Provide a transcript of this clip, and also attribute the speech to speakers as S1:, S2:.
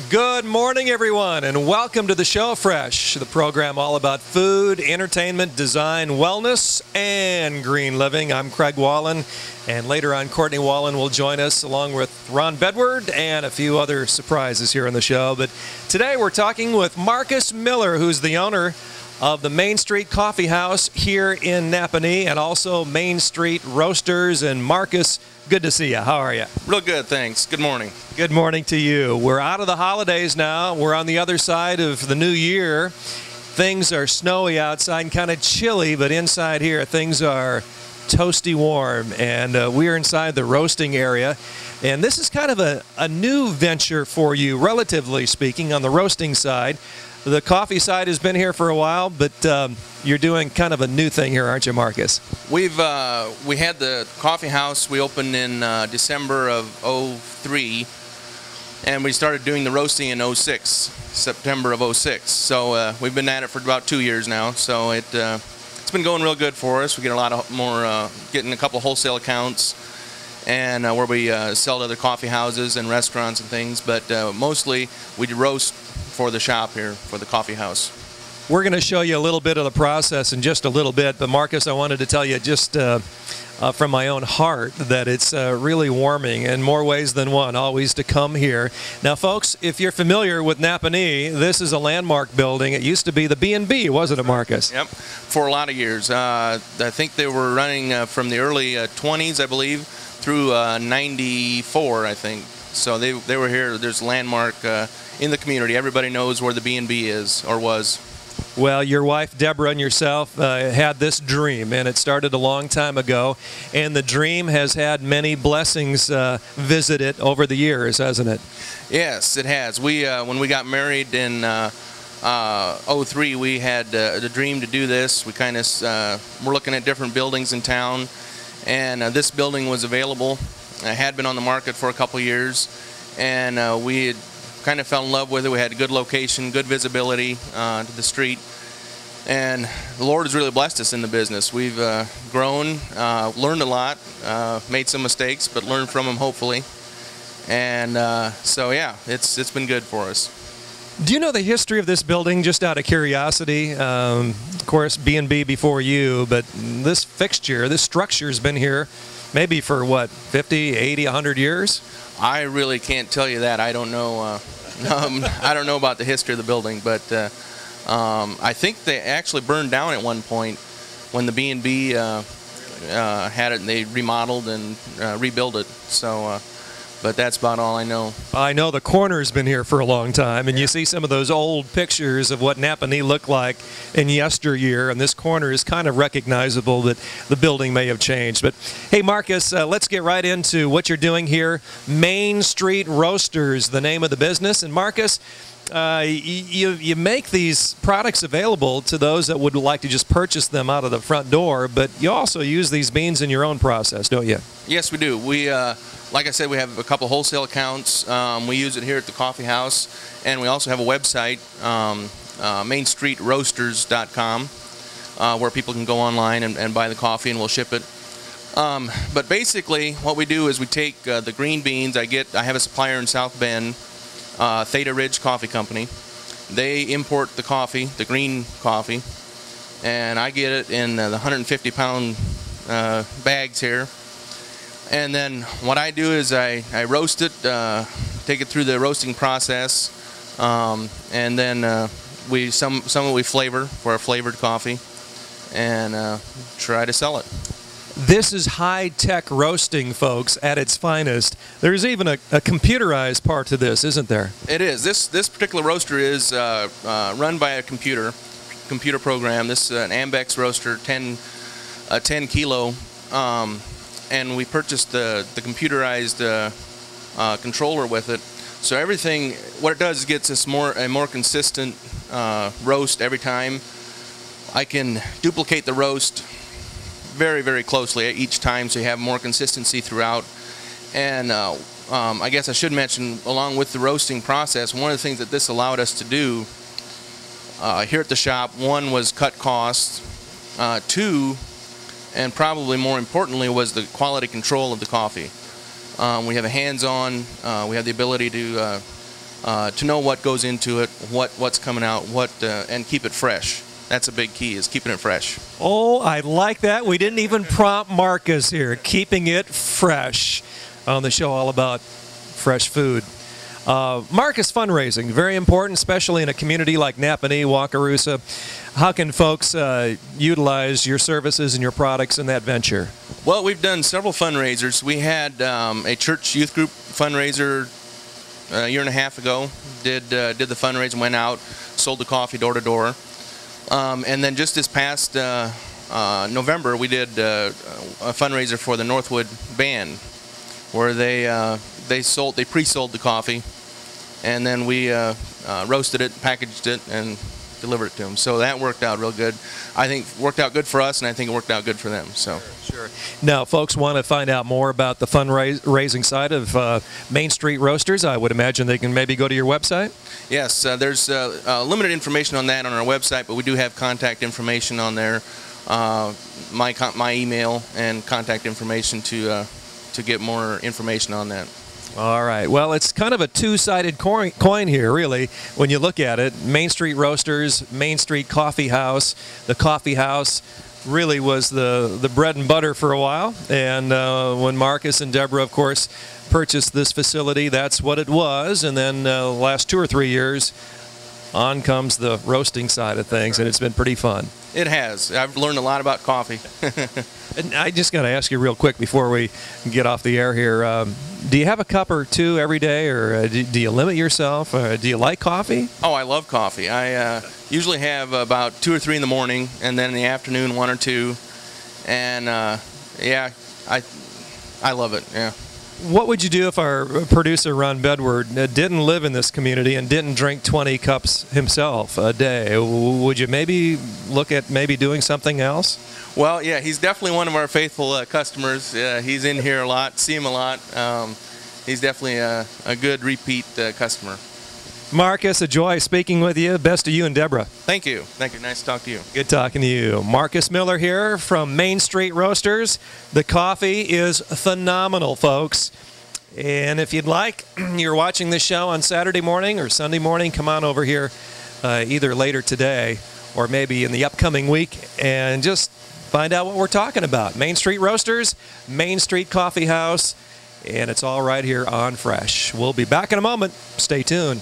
S1: Good morning, everyone, and welcome to the Show Fresh, the program all about food, entertainment, design, wellness, and green living. I'm Craig Wallen, and later on, Courtney Wallen will join us along with Ron Bedward and a few other surprises here on the show. But today we're talking with Marcus Miller, who's the owner of the Main Street Coffee House here in Nappanee, and also Main Street Roasters. And Marcus, good to see you. How are you?
S2: Real good, thanks. Good morning.
S1: Good morning to you. We're out of the holidays now. We're on the other side of the new year. Things are snowy outside and kind of chilly, but inside here things are toasty warm. And we're inside the roasting area. And this is kind of a new venture for you, relatively speaking, on the roasting side. The coffee side has been here for a while, but you're doing kind of a new thing here, aren't you, Marcus?
S2: We had the coffee house. We opened in December of '03, and we started doing the roasting in '06, September of '06. So we've been at it for about 2 years now. So it's been going real good for us. We get a lot of more, getting a couple wholesale accounts, and where we sell to other coffee houses and restaurants and things. But mostly we roast for the shop here, for the coffee house.
S1: We're going to show you a little bit of the process in just a little bit, but Marcus, I wanted to tell you just from my own heart that it's really warming in more ways than one, always to come here. Now, folks, if you're familiar with Nappanee, this is a landmark building. It used to be the B&B, wasn't it, Marcus?
S2: Yep, for a lot of years. I think they were running from the early 20s, I believe, through 94, I think. So they were here. There's a landmark in the community. Everybody knows where the B&B is, or was.
S1: Well, your wife, Deborah, and yourself had this dream, and it started a long time ago, and the dream has had many blessings visit it over the years, hasn't it?
S2: Yes, it has. We when we got married in '03, we had the dream to do this. We kind of were looking at different buildings in town, and this building was available. It had been on the market for a couple years, and we had kind of fell in love with it. We had a good location, good visibility to the street, and the Lord has really blessed us in the business. We've grown, learned a lot, made some mistakes, but learned from them, hopefully. And so, yeah, it's been good for us.
S1: Do you know the history of this building, just out of curiosity? Of course, B&B before you, but this fixture, this structure has been here maybe for, what, 50, 80, 100 years?
S2: I really can't tell you that. I don't know. I don't know about the history of the building, but I think they actually burned down at one point when the B&B had it, and they remodeled and rebuilt it. So, but that's about all I know.
S1: I know the corner's been here for a long time, and you see some of those old pictures of what Nappanee looked like in yesteryear, and this corner is kind of recognizable that the building may have changed. But hey, Marcus, let's get right into what you're doing here. Main Street Roasters, the name of the business. And Marcus, you make these products available to those that would like to just purchase them out of the front door, but you also use these beans in your own process, don't you?
S2: Yes, we do. We like I said, we have a couple wholesale accounts. We use it here at the coffee house, and we also have a website, mainstreetroasters.com, where people can go online and buy the coffee, and we'll ship it. But basically, what we do is we take the green beans. I have a supplier in South Bend, Theta Ridge Coffee Company. They import the coffee, the green coffee, and I get it in the 150-pound bags here. And then what I do is I roast it, take it through the roasting process, and then some of it we flavor for a flavored coffee, and try to sell it.
S1: This is high-tech roasting, folks, at its finest. There's even a computerized part to this, isn't there?
S2: It is. This particular roaster is run by a computer program. This is an Ambex roaster, 10 kilo. And we purchased the computerized controller with it. So everything, what it does is gets us a more consistent roast every time. I can duplicate the roast very, very closely each time, so you have more consistency throughout. And I guess I should mention, along with the roasting process, one of the things that this allowed us to do here at the shop, one was cut costs, two, and probably more importantly, was the quality control of the coffee. We have a hands-on, we have the ability to to know what goes into it, what's coming out, and keep it fresh. That's a big key, is keeping it fresh.
S1: Oh, I like that. We didn't even prompt Marcus here. Keeping it fresh on the show all about fresh food. Marcus, fundraising, very important, especially in a community like Napanee, Wakarusa. How can folks utilize your services and your products in that venture?
S2: Well, we've done several fundraisers. We had a church youth group fundraiser a year and a half ago. Did the fundraiser, went out, sold the coffee door to door. And then just this past November, we did a fundraiser for the Northwood Band, where they pre-sold the coffee, and then we roasted it, packaged it, and delivered it to them. So that worked out real good. I think worked out good for us, and I think it worked out good for them. So.
S1: Sure. Now, folks want to find out more about the fundraising side of Main Street Roasters. I would imagine they can maybe go to your website.
S2: Yes, there's limited information on that on our website, but we do have contact information on there, my email and contact information to get more information on that.
S1: All right. Well, it's kind of a two-sided coin here, really, when you look at it. Main Street Roasters, Main Street Coffee House. The coffee house really was the bread and butter for a while. And when Marcus and Deborah, of course, purchased this facility, that's what it was. And then the last 2 or 3 years, on comes the roasting side of things, and it's been pretty fun.
S2: It has. I've learned a lot about coffee.
S1: And I just got to ask you real quick before we get off the air here. Do you have a cup or two every day, or do you limit yourself? Do you like coffee?
S2: Oh, I love coffee. I usually have about 2 or 3 in the morning, and then in the afternoon 1 or 2. And yeah, I love it. Yeah.
S1: What would you do if our producer, Ron Bedward, didn't live in this community and didn't drink 20 cups himself a day? Would you maybe look at maybe doing something else?
S2: Well, yeah, he's definitely one of our faithful customers. He's in here a lot, see him a lot. He's definitely a good repeat customer.
S1: Marcus, a joy speaking with you. Best to you and Deborah.
S2: Thank you. Thank you. Nice to talk to you.
S1: Good talking to you. Marcus Miller here from Main Street Roasters. The coffee is phenomenal, folks. And if you'd like, you're watching this show on Saturday morning or Sunday morning, come on over here either later today or maybe in the upcoming week and just find out what we're talking about. Main Street Roasters, Main Street Coffee House, and it's all right here on Fresh. We'll be back in a moment. Stay tuned.